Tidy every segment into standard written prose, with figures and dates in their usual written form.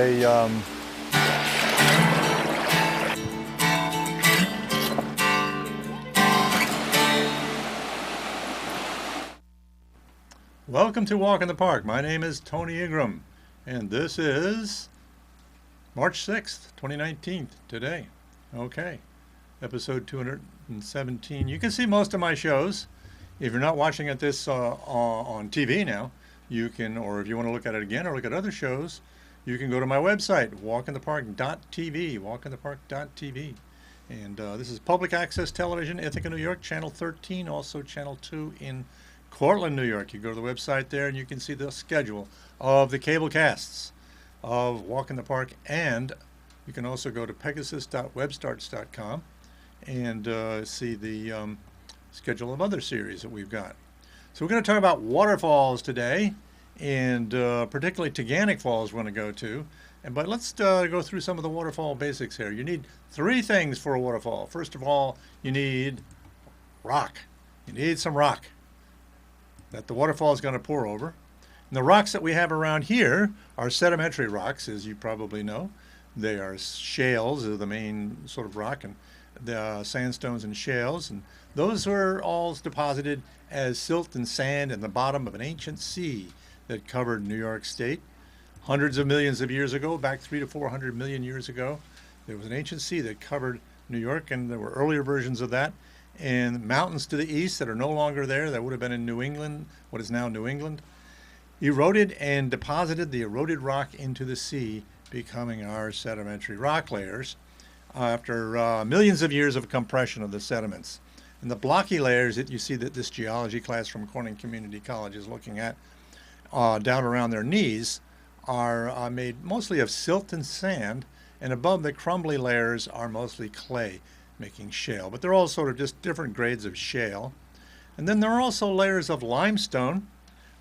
they Welcome to Walk in the Park. My name is Tony Ingraham, and this is March 6th, 2019, today. Okay, episode 217. You can see most of my shows. If you're not watching at this on TV now, you can, or if you want to look at it again or look at other shows, you can go to my website, walkinthepark.tv, walkinthepark.tv. And this is public access television, Ithaca, New York, channel 13, also channel 2 in Cortland, New York. You go to the website there and you can see the schedule of the cable casts of Walk in the Park, and you can also go to pegasus.webstarts.com and see the schedule of other series that we've got. So we're going to talk about waterfalls today, and particularly Taughannock Falls we're going to go to. But let's go through some of the waterfall basics here. You need three things for a waterfall. First of all, you need rock. You need some rock that the waterfall is going to pour over. And the rocks that we have around here are sedimentary rocks, as you probably know. They are shales, are the main sort of rock, and the sandstones and shales. And those were all deposited as silt and sand in the bottom of an ancient sea that covered New York State. Hundreds of millions of years ago, back 300 to 400 million years ago, there was an ancient sea that covered New York, and there were earlier versions of that. And mountains to the east that are no longer there, that would have been in New England, what is now New England, eroded and deposited the eroded rock into the sea, becoming our sedimentary rock layers after millions of years of compression of the sediments. And the blocky layers that you see that this geology class from Corning Community College is looking at down around their knees are made mostly of silt and sand, and above the crumbly layers are mostly clay, making shale. But they're all sort of just different grades of shale. And then there are also layers of limestone,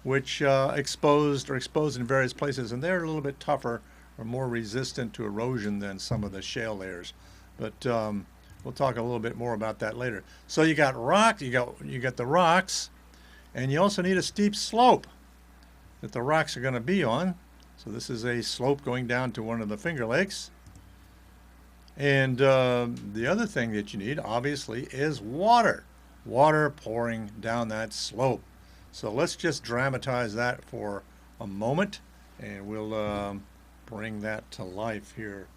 which exposed in various places, and they're a little bit tougher or more resistant to erosion than some of the shale layers. But we'll talk a little bit more about that later. So you got rock, you got the rocks, and you also need a steep slope that the rocks are going to be on. So this is a slope going down to one of the Finger Lakes. And the other thing that you need, obviously, is water. Water pouring down that slope. So let's just dramatize that for a moment, and we'll bring that to life here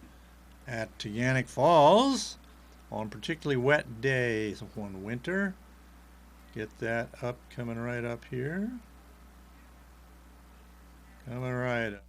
at Taughannock Falls on particularly wet days one winter. Get that up, coming right up here. Coming right up.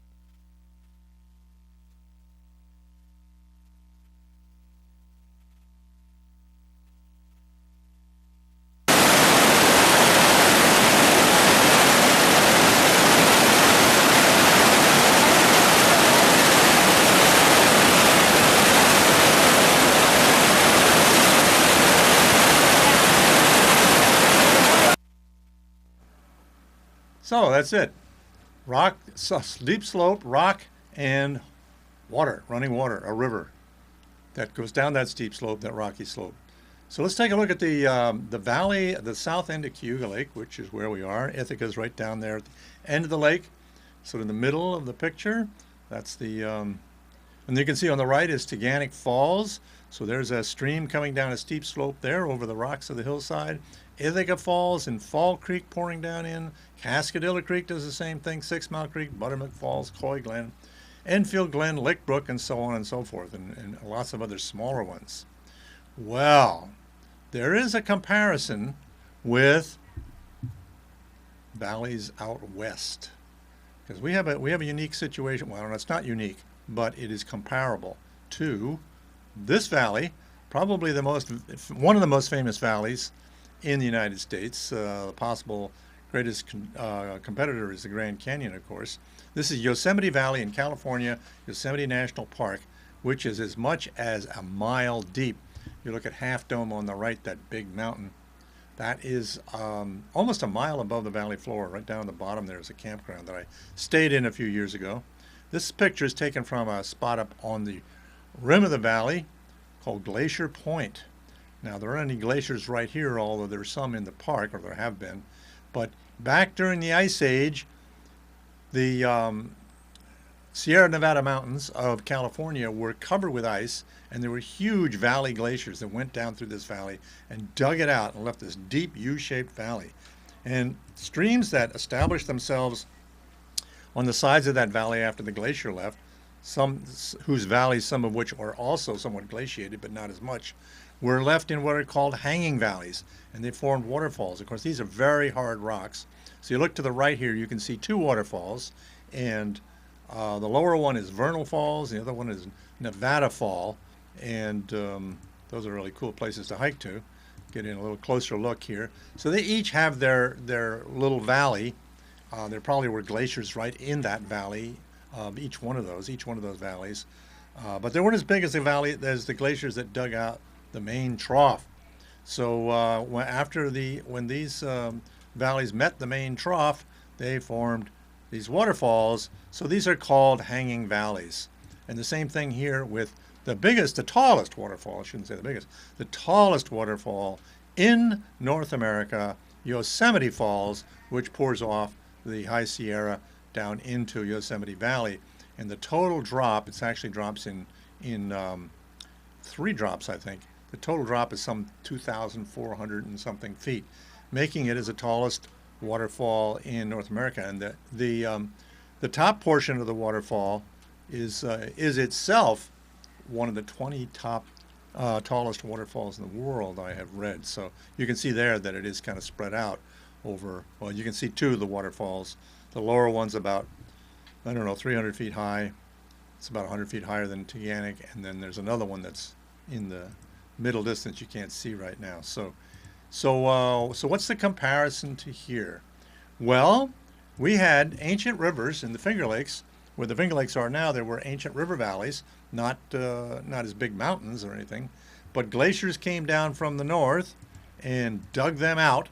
So that's it. Rock, steep slope, rock, and water, running water, a river that goes down that steep slope, that rocky slope. So let's take a look at the valley, the south end of Cayuga Lake, which is where we are. Ithaca is right down there at the end of the lake, sort of in the middle of the picture. That's the, and you can see on the right is Taughannock Falls. So there's a stream coming down a steep slope there over the rocks of the hillside. Ithaca Falls and Fall Creek pouring down in. Cascade Creek does the same thing. 6 Mile Creek, Buttermilk Falls, Coy Glen, Enfield Glen, Lick Brook, and so on and so forth, and lots of other smaller ones. Well, there is a comparison with valleys out west, because we have a unique situation. Well, it's not unique, but it is comparable to this valley, probably one of the most famous valleys in the United States. The possible greatest competitor is the Grand Canyon, of course. This is Yosemite Valley in California, Yosemite National Park, which is as much as a mile deep. You look at Half Dome on the right, that big mountain. That is almost a mile above the valley floor. Right down at the bottom there is a campground that I stayed in a few years ago. This picture is taken from a spot up on the rim of the valley called Glacier Point. Now, there aren't any glaciers right here, although there's some in the park, or there have been. But back during the Ice Age, the Sierra Nevada mountains of California were covered with ice, and there were huge valley glaciers that went down through this valley and dug it out and left this deep U-shaped valley. And streams that established themselves on the sides of that valley after the glacier left, some whose valleys, some of which are also somewhat glaciated, but not as much, were left in what are called hanging valleys, and they formed waterfalls. Of course, these are very hard rocks. So you look to the right here, you can see two waterfalls, and the lower one is Vernal Falls, the other one is Nevada Fall, and those are really cool places to hike to. Get in a little closer look here. So they each have their little valley. There probably were glaciers right in that valley, each one of those valleys. But they weren't as big as the glaciers that dug out the main trough. So when these valleys met the main trough, they formed these waterfalls. So these are called hanging valleys. And the same thing here with the tallest waterfall, I shouldn't say the biggest, the tallest waterfall in North America, Yosemite Falls, which pours off the High Sierra down into Yosemite Valley. And the total drop, it actually drops in 3 drops, I think. The total drop is some 2,400 and something feet, making it as the tallest waterfall in North America. And the top portion of the waterfall is itself one of the 20 top tallest waterfalls in the world, I have read. So you can see there that it is kind of spread out over, well, you can see 2 of the waterfalls. The lower one's about, 300 feet high. It's about 100 feet higher than Taughannock, and then there's another one that's in the middle distance you can't see right now. So what's the comparison to here? Well, we had ancient rivers in the Finger Lakes. Where the Finger Lakes are now, there were ancient river valleys, not as big mountains or anything, but glaciers came down from the north and dug them out.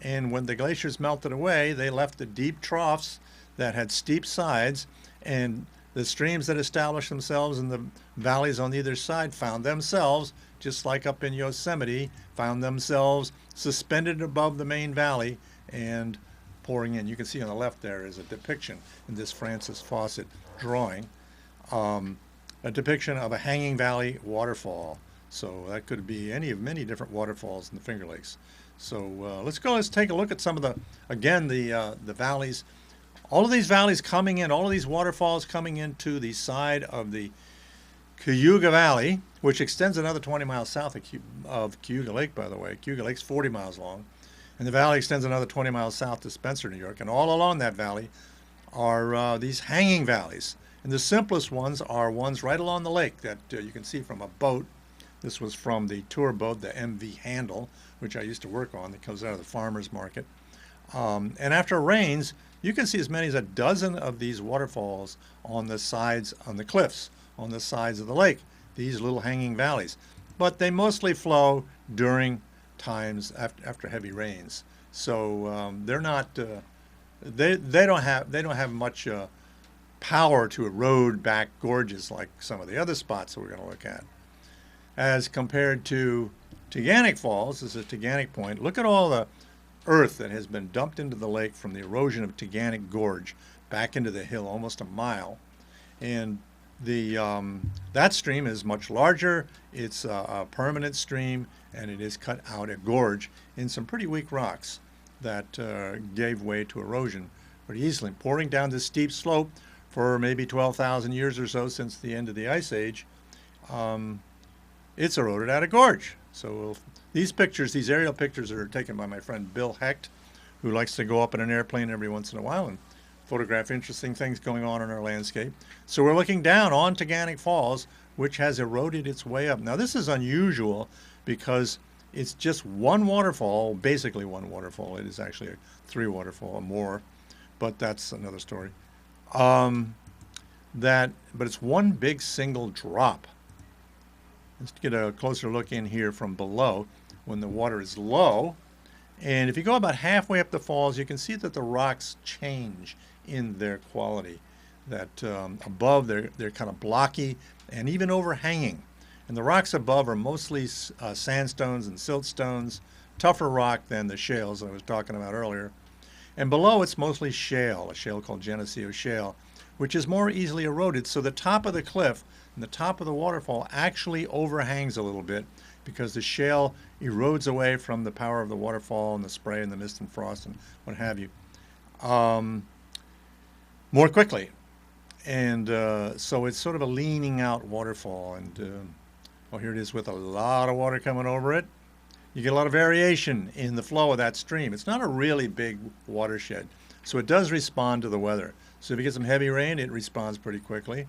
And when the glaciers melted away, they left the deep troughs that had steep sides, and the streams that established themselves in the valleys on either side found themselves, just like up in Yosemite, found themselves suspended above the main valley and pouring in. You can see on the left there is a depiction in this Francis Fawcett drawing, a depiction of a hanging valley waterfall. So that could be any of many different waterfalls in the Finger Lakes. So let's take a look at some of the valleys. All of these valleys coming in, all of these waterfalls coming into the side of the Cayuga Valley, which extends another 20 miles south of Cayuga Lake, by the way. Cayuga Lake's 40 miles long, and the valley extends another 20 miles south to Spencer, New York. And all along that valley are these hanging valleys. And the simplest ones are ones right along the lake that you can see from a boat. This was from the tour boat, the MV Handle, which I used to work on, that comes out of the farmer's market. And after it rains, you can see as many as a dozen of these waterfalls on the sides, on the cliffs, on the sides of the lake, these little hanging valleys. But they mostly flow during times after heavy rains. So they're not, they don't have much power to erode back gorges like some of the other spots that we're going to look at. As compared to Taughannock Falls, this is Taughannock Point. Look at all the earth that has been dumped into the lake from the erosion of Taughannock Gorge back into the hill, almost a mile. And that stream is much larger. It's a permanent stream, and it is cut out a gorge in some pretty weak rocks that gave way to erosion pretty easily, pouring down this steep slope for maybe 12,000 years or so since the end of the Ice Age. It's eroded out a gorge. So these aerial pictures are taken by my friend Bill Hecht, who likes to go up in an airplane every once in a while and photograph interesting things going on in our landscape. So we're looking down on Taughannock Falls, which has eroded its way up. Now this is unusual because it's just one waterfall, basically one waterfall. It is actually 3 waterfall or more, but that's another story. But it's one big single drop. Let's get a closer look in here from below when the water is low. And if you go about halfway up the falls, you can see that the rocks change in their quality. That above, they're kind of blocky and even overhanging. And the rocks above are mostly sandstones and siltstones, tougher rock than the shales I was talking about earlier. And below, it's mostly shale, a shale called Geneseo shale, which is more easily eroded. So the top of the cliff and the top of the waterfall actually overhangs a little bit because the shale erodes away from the power of the waterfall and the spray and the mist and frost and what have you more quickly. And so it's sort of a leaning out waterfall. And well, here it is with a lot of water coming over it. You get a lot of variation in the flow of that stream. It's not a really big watershed, so it does respond to the weather. So if you get some heavy rain, it responds pretty quickly.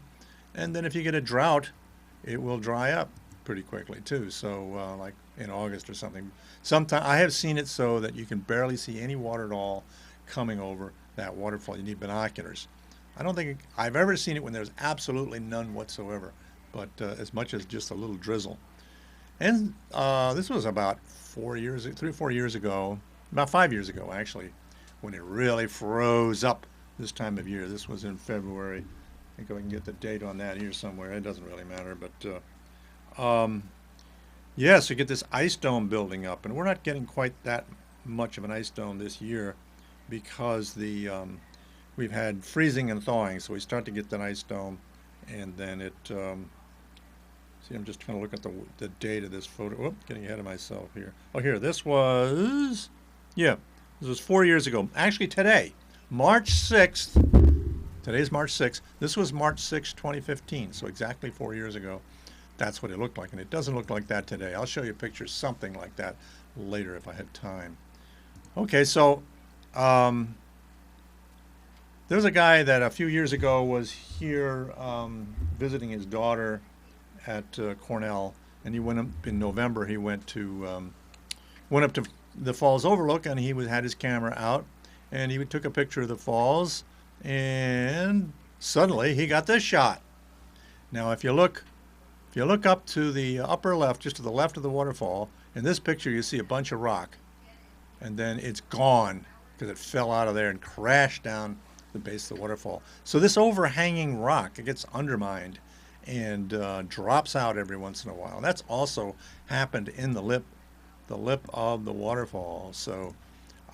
And then if you get a drought, it will dry up pretty quickly too. So like in August or something. Sometimes I have seen it so that you can barely see any water at all coming over that waterfall. You need binoculars. I don't think I've ever seen it when there's absolutely none whatsoever, but as much as just a little drizzle. And this was about 3 or 4 years ago, about 5 years ago actually, when it really froze up this time of year. This was in February. I think I can get the date on that here somewhere. It doesn't really matter, but yeah, so you get this ice dome building up, and we're not getting quite that much of an ice dome this year because we've had freezing and thawing, so we start to get that ice dome, and then it see, I'm just trying to look at the date of this photo. Whoop, getting ahead of myself here. Oh, here, this was 4 years ago. Actually, today, March 6th. Today's March 6th. This was March 6th, 2015, so exactly 4 years ago. That's what it looked like, and it doesn't look like that today. I'll show you pictures, something like that, later if I have time. Okay, so there's a guy that a few years ago was here visiting his daughter at Cornell, and he went up in November. He went up to the falls overlook, and he had his camera out, and he took a picture of the falls, and suddenly he got this shot. Now, if you look up to the upper left, just to the left of the waterfall, in this picture you see a bunch of rock, and then it's gone because it fell out of there and crashed down the base of the waterfall. So this overhanging rock, it gets undermined and drops out every once in a while. That's also happened in the lip of the waterfall. So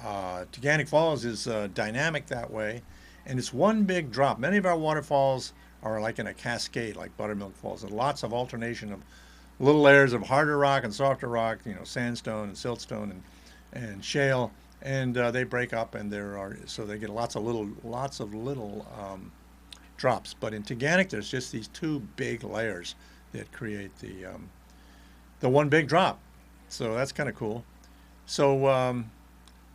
Taughannock Falls is dynamic that way, and it's one big drop. Many of our waterfalls are like in a cascade, like Buttermilk Falls, and lots of alternation of little layers of harder rock and softer rock, sandstone and siltstone and shale, and they break up, and so they get lots of little drops. But in Taughannock, there's just these two big layers that create the one big drop. So that's kind of cool. So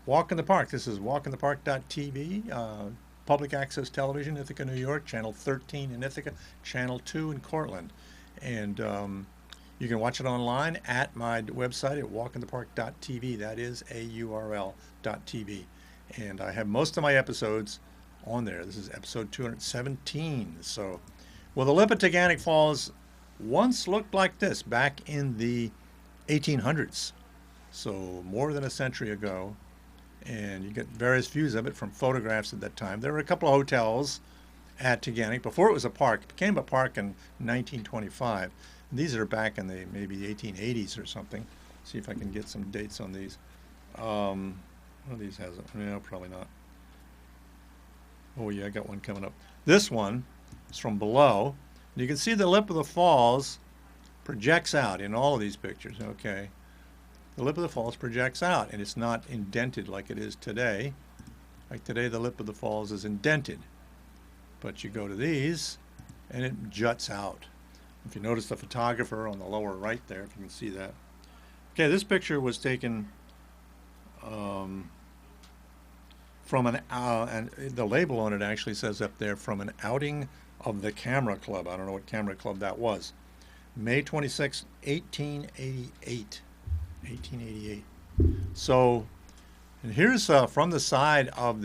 Walk in the Park. This is walkinthepark.tv, public access television, Ithaca, New York, channel 13 in Ithaca, channel 2 in Cortland. And you can watch it online at my website at walkinthepark.tv. That is AURL.tv. And I have most of my episodes on there. This is episode 217. So, well, the lip of Taughannock Falls once looked like this back in the 1800s. So more than a century ago. And you get various views of it from photographs at that time. There were a couple of hotels at Taughannock before it was a park. It became a park in 1925. And these are back in the maybe 1880s or something. See if I can get some dates on these. One of these has it. No, probably not. Oh yeah, I got one coming up. This one is from below. And you can see the lip of the falls projects out in all of these pictures. Okay. The lip of the falls projects out, and it's not indented like it is today. Like today, the lip of the falls is indented. But you go to these, and it juts out. If you notice the photographer on the lower right there, if you can see that. Okay, this picture was taken from and the label on it actually says up there, from an outing of the Camera Club. I don't know what Camera Club that was. May 26, 1888. 1888. So, and here's from the side of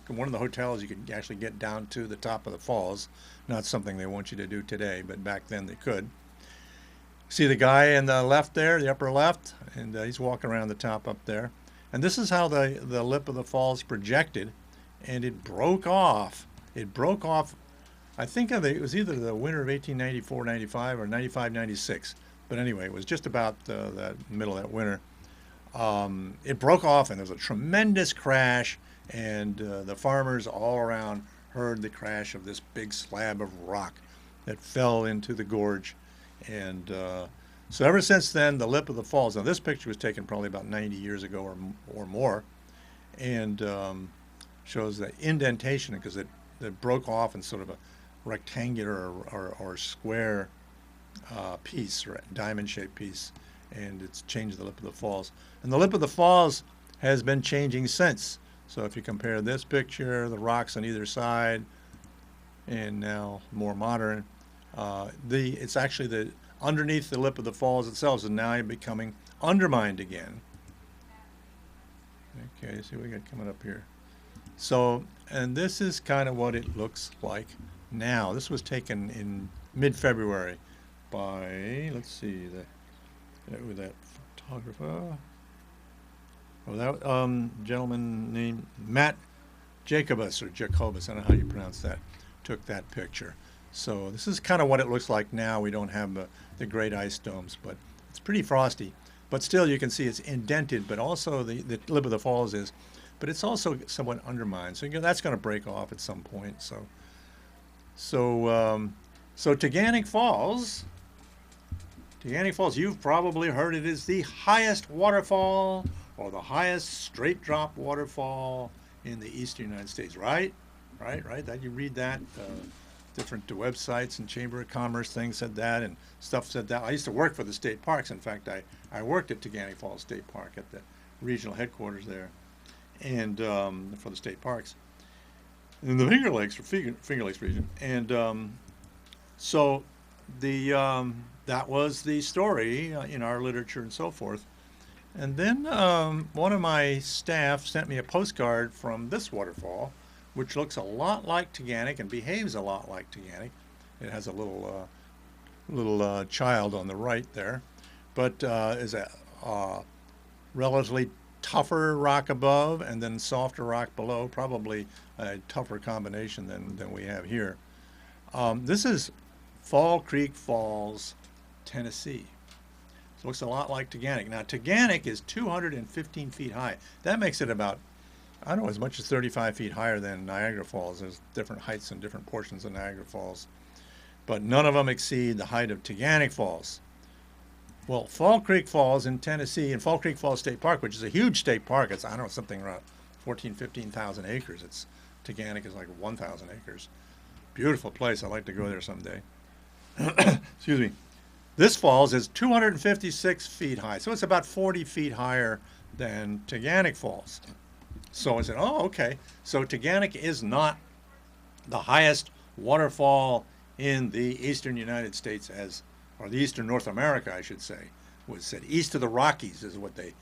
one of the hotels. You could actually get down to the top of the falls. Not something they want you to do today, but back then they could. See the guy in the left there, the upper left, and he's walking around the top up there. And this is how the lip of the falls projected, and it broke off. It broke off. I think it was either the winter of 1894-95 or 95-96. But anyway, it was just about the middle of that winter. It broke off, and there was a tremendous crash, and the farmers all around heard the crash of this big slab of rock that fell into the gorge. And so ever since then, the lip of the falls, now this picture was taken probably about 90 years ago or more, and shows the indentation because it broke off in sort of a rectangular or square piece, or diamond-shaped piece, and it's changed the lip of the falls. And the lip of the falls has been changing since. So if you compare this picture, the rocks on either side, and now more modern, it's actually the underneath the lip of the falls itself is now becoming undermined again. Okay, see what we got coming up here. So, and this is kind of what it looks like now. This was taken in mid-February by, let's see, that photographer. Oh, that gentleman named Matt Jacobus, or Jacobus, I don't know how you pronounce that, took that picture. So this is kind of what it looks like now. We don't have the great ice domes, but it's pretty frosty. But still, you can see it's indented, but also the lip of the falls is, but it's also somewhat undermined. So that's going to break off at some point. So Taughannock Falls, you've probably heard it is the highest waterfall or the highest straight drop waterfall in the eastern United States, right? Right. That you read that. Different websites and Chamber of Commerce things said that, and stuff said that. I used to work for the state parks. In fact, I worked at Taughannock Falls State Park at the regional headquarters there, and for the state parks in the Finger Lakes region. And so that was the story in our literature and so forth. And then one of my staff sent me a postcard from this waterfall, which looks a lot like Taughannock and behaves a lot like Taughannock. It has a little child on the right there, but is a relatively tougher rock above and then softer rock below, probably a tougher combination than we have here. This is Fall Creek Falls, Tennessee. So it looks a lot like Taughannock. Now Taughannock is 215 feet high. That makes it about, I don't know, as much as 35 feet higher than Niagara Falls. There's different heights in different portions of Niagara Falls, but none of them exceed the height of Taughannock Falls. Well, Fall Creek Falls in Tennessee, and Fall Creek Falls State Park, which is a huge state park. It's, I don't know, something around 15,000 acres. Taughannock is like 1,000 acres. Beautiful place. I'd like to go there someday. Excuse me. This falls is 256 feet high, so it's about 40 feet higher than Taughannock Falls. So I said, oh, okay. So Taughannock is not the highest waterfall in the eastern United States, or the eastern North America, I should say. Was said east of the Rockies is what they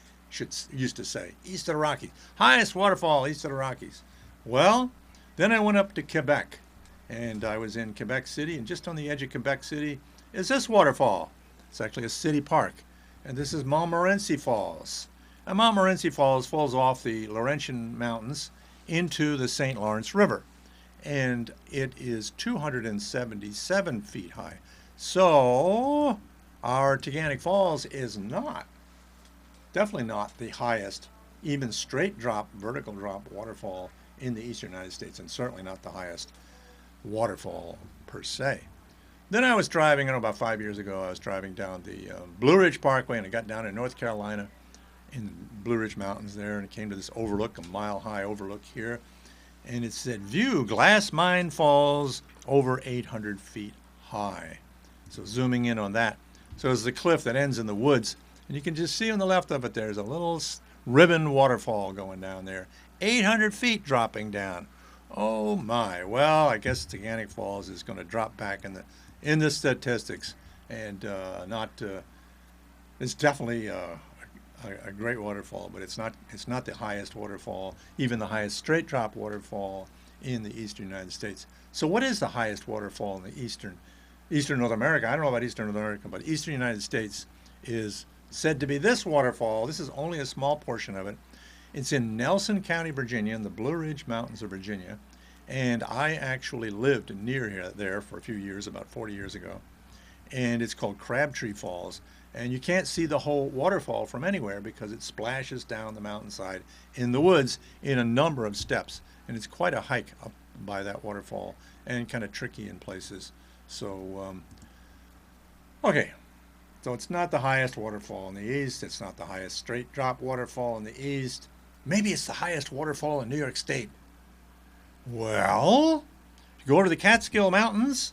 used to say. East of the Rockies. Highest waterfall east of the Rockies. Well, then I went up to Quebec, and I was in Quebec City, and just on the edge of Quebec City is this waterfall. It's actually a city park, and this is Montmorency Falls. And Montmorency Falls falls off the Laurentian Mountains into the St. Lawrence River, and it is 277 feet high. So our Taughannock Falls is definitely not the highest, even straight drop, vertical drop waterfall in the eastern United States, and certainly not the highest waterfall per se. Then I was driving, about 5 years ago, I was driving down the Blue Ridge Parkway, and I got down in North Carolina in the Blue Ridge Mountains there, and it came to this overlook, a mile-high overlook here, and it said, view Glass Mine Falls over 800 feet high. So zooming in on that. So it's the cliff that ends in the woods, and you can just see on the left of it, there's a little ribbon waterfall going down there. 800 feet dropping down. Oh my, well, I guess Taughannock Falls is going to drop back in the statistics, and it's definitely a great waterfall, but it's not the highest waterfall, even the highest straight drop waterfall in the eastern United States. So what is the highest waterfall in the eastern North America? I don't know about eastern North America, but eastern United States is said to be this waterfall. This is only a small portion of it. It's in Nelson County, Virginia, in the Blue Ridge Mountains of Virginia. And I actually lived near there for a few years, about 40 years ago. And it's called Crabtree Falls. And you can't see the whole waterfall from anywhere because it splashes down the mountainside in the woods in a number of steps. And it's quite a hike by that waterfall and kind of tricky in places. So, okay. So it's not the highest waterfall in the east. It's not the highest straight drop waterfall in the east. Maybe it's the highest waterfall in New York State. Well, if you go to the Catskill Mountains,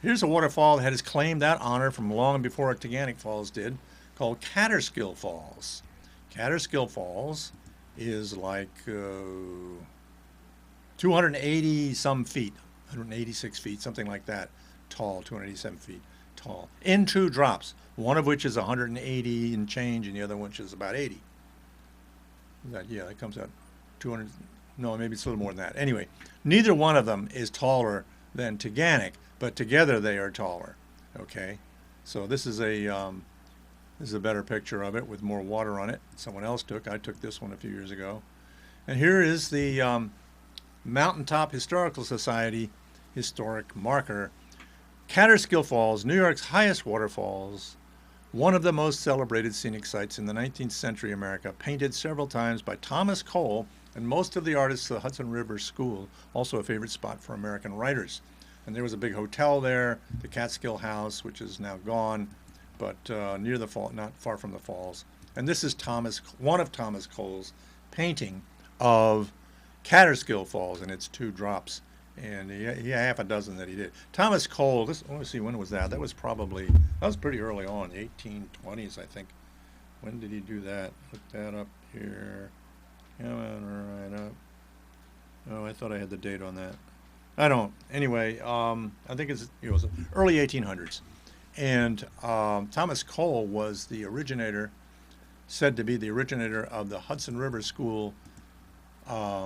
here's a waterfall that has claimed that honor from long before Taughannock Falls did, called Catskill Falls. Catskill Falls is like 280 some feet, 186 feet, something like that, tall, 287 feet tall, in two drops, one of which is 180 and change, and the other one which is about 80. Yeah, that comes out 200, no, maybe it's a little more than that. Anyway, neither one of them is taller than Taughannock, but together they are taller, okay? So this is a better picture of it with more water on it. Someone else took. I took this one a few years ago. And here is the Mountaintop Historical Society historic marker. Catskill Falls, New York's highest waterfalls, one of the most celebrated scenic sites in the 19th century America, painted several times by Thomas Cole and most of the artists of the Hudson River School, also a favorite spot for American writers. And there was a big hotel there, the Catskill House, which is now gone, but near the fall, not far from the falls. And this is one of Thomas Cole's painting of Catskill Falls and its two drops. And he had half a dozen that he did. Thomas Cole, let me see, when was that? That was pretty early on, the 1820s, I think. When did he do that? Look that up here. Coming right up. Oh, I thought I had the date on that. I don't. Anyway, I think it was early 1800s. And Thomas Cole was the originator, said to be the originator of the Hudson River School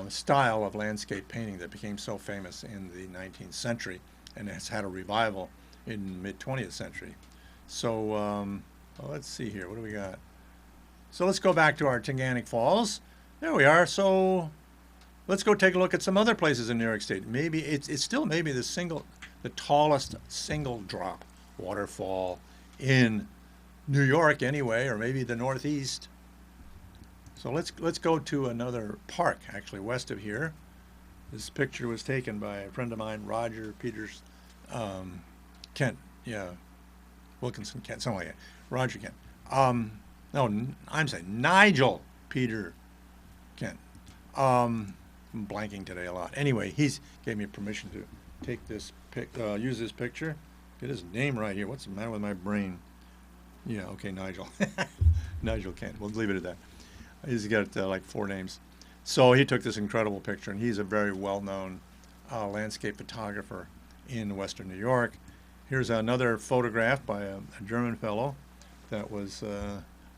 style of landscape painting that became so famous in the 19th century and has had a revival in the mid-20th century. So well, let's see here. What do we got? So let's go back to our Taughannock Falls. There we are. So let's go take a look at some other places in New York State. Maybe it's still maybe the tallest single drop waterfall in New York anyway, or maybe the Northeast. So let's go to another park, actually west of here. This picture was taken by a friend of mine, Roger Peters, Kent, yeah, Wilkinson Kent, something like that. Roger Kent. No, I'm saying Nigel Peter Kent. I'm blanking today a lot. Anyway, he's gave me permission to take this use this picture. Get his name right here. What's the matter with my brain? Yeah, okay, Nigel. Nigel Kent. We'll leave it at that. He's got like 4 names. So he took this incredible picture, and he's a very well-known landscape photographer in Western New York. Here's another photograph by a German fellow that was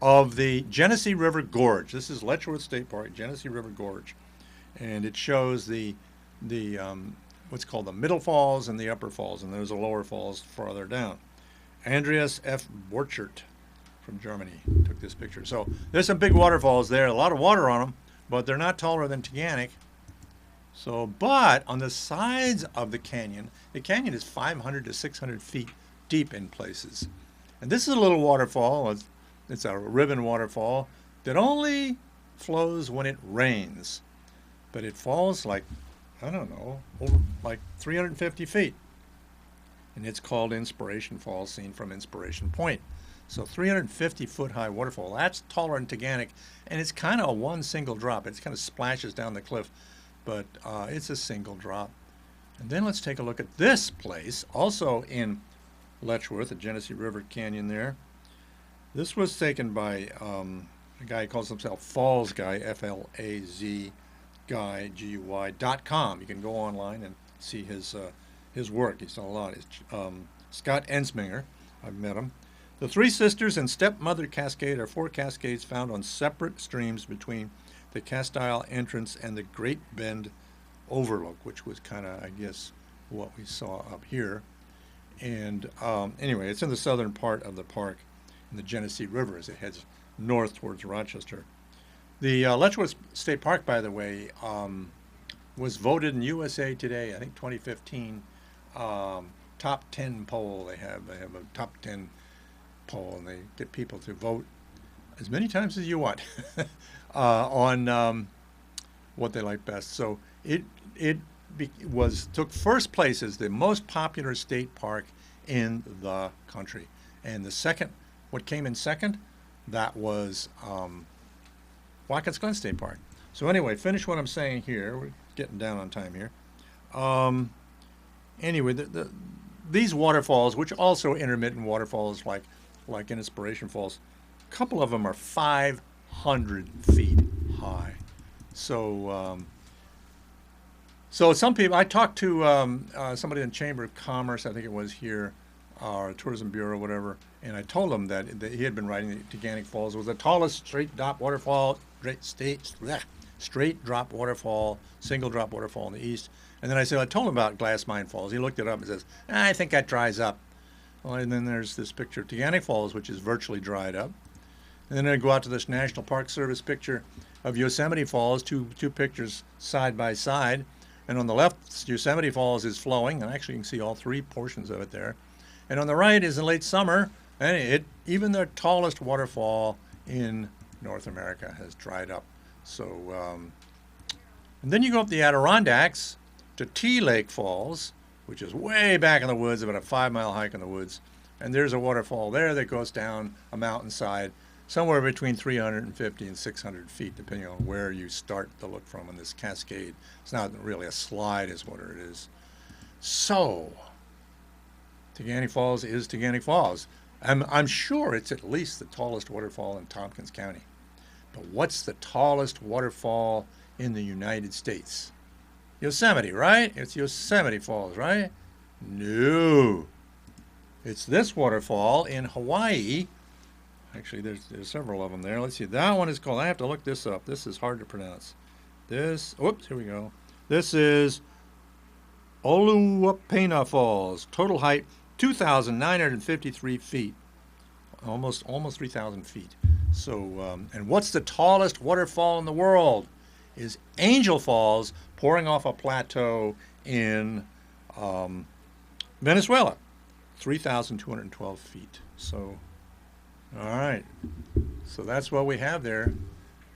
of the Genesee River Gorge. This is Letchworth State Park, Genesee River Gorge. And it shows the what's called the Middle Falls and the Upper Falls, and there's a Lower Falls farther down. Andreas F. Borchert from Germany took this picture. So there's some big waterfalls there, a lot of water on them, but they're not taller than Taughannock. So, but on the sides of the canyon is 500 to 600 feet deep in places. And this is a little waterfall. It's a ribbon waterfall that only flows when it rains. But it falls like, I don't know, over like 350 feet. And it's called Inspiration Falls, seen from Inspiration Point. So 350-foot high waterfall. That's taller than Taughannock, and it's kind of one single drop. It kind of splashes down the cliff, but it's a single drop. And then let's take a look at this place, also in Letchworth, the Genesee River Canyon there. This was taken by a guy who calls himself Falls Guy, F-L-A-Z Guy, G-U-Y.com. You can go online and see his work. He's done a lot. It's Scott Ensminger. I've met him. The Three Sisters and Stepmother Cascade are 4 cascades found on separate streams between the Castile entrance and the Great Bend Overlook, which was kind of, I guess, what we saw up here. And anyway, it's in the southern part of the park in the Genesee River as it heads north towards Rochester. The Letchworth State Park, by the way, was voted in USA Today, I think 2015, top 10 poll. They have a top 10 poll, and they get people to vote as many times as you want on what they like best. So it took first place as the most popular state park in the country. And the second, what came in second, that was Watkins Glen State Park. So anyway, finish what I'm saying here. We're getting down on time here. Anyway, these waterfalls, which are also intermittent waterfalls like Inspiration Falls, a couple of them are 500 feet high. So some people, I talked to somebody in the Chamber of Commerce, I think it was here, or Tourism Bureau, whatever, and I told him that he had been writing that Taughannock Falls was the tallest straight drop waterfall, single drop waterfall in the east. And then I told him about Glass Mine Falls. He looked it up and says, I think that dries up. Well, and then there's this picture of Taughannock Falls, which is virtually dried up. And then I go out to this National Park Service picture of Yosemite Falls, two pictures side by side. And on the left, Yosemite Falls is flowing, and actually you can see all three portions of it there. And on the right is in late summer, and even the tallest waterfall in North America has dried up. So, and then you go up the Adirondacks to T Lake Falls, which is way back in the woods, about a 5-mile hike in the woods. And there's a waterfall there that goes down a mountainside, somewhere between 350 and 600 feet, depending on where you start to look from in this cascade. It's not really a slide is what it is. So, Taughannock Falls is Taughannock Falls. I'm sure it's at least the tallest waterfall in Tompkins County. But what's the tallest waterfall in the United States? Yosemite, right? It's Yosemite Falls, right? No. It's this waterfall in Hawaii. Actually, there's several of them there. Let's see. That one is called, I have to look this up. This is hard to pronounce. Oops, here we go. This is Oluwapena Falls. Total height, 2,953 feet. Almost 3,000 feet. So, and what's the tallest waterfall in the world? Is Angel Falls, pouring off a plateau in Venezuela. 3,212 feet. So, all right. So that's what we have there.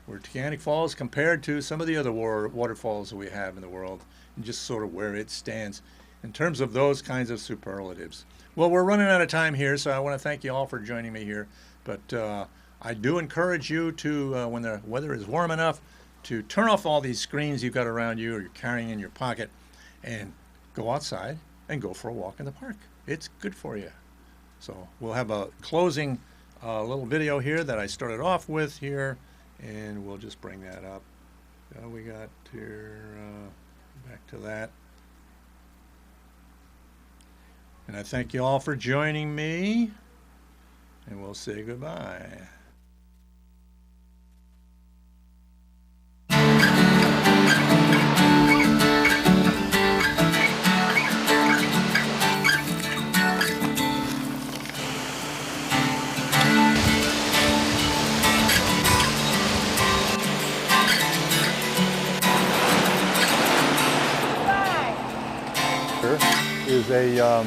We're Taughannock Falls compared to some of the other waterfalls that we have in the world, and just sort of where it stands in terms of those kinds of superlatives. Well, we're running out of time here, so I want to thank you all for joining me here. But I do encourage you to, when the weather is warm enough, to turn off all these screens you've got around you or you're carrying in your pocket and go outside and go for a walk in the park. It's good for you. So we'll have a closing little video here that I started off with here, and we'll just bring that up. We got here, back to that. And I thank you all for joining me, and we'll say goodbye. Is a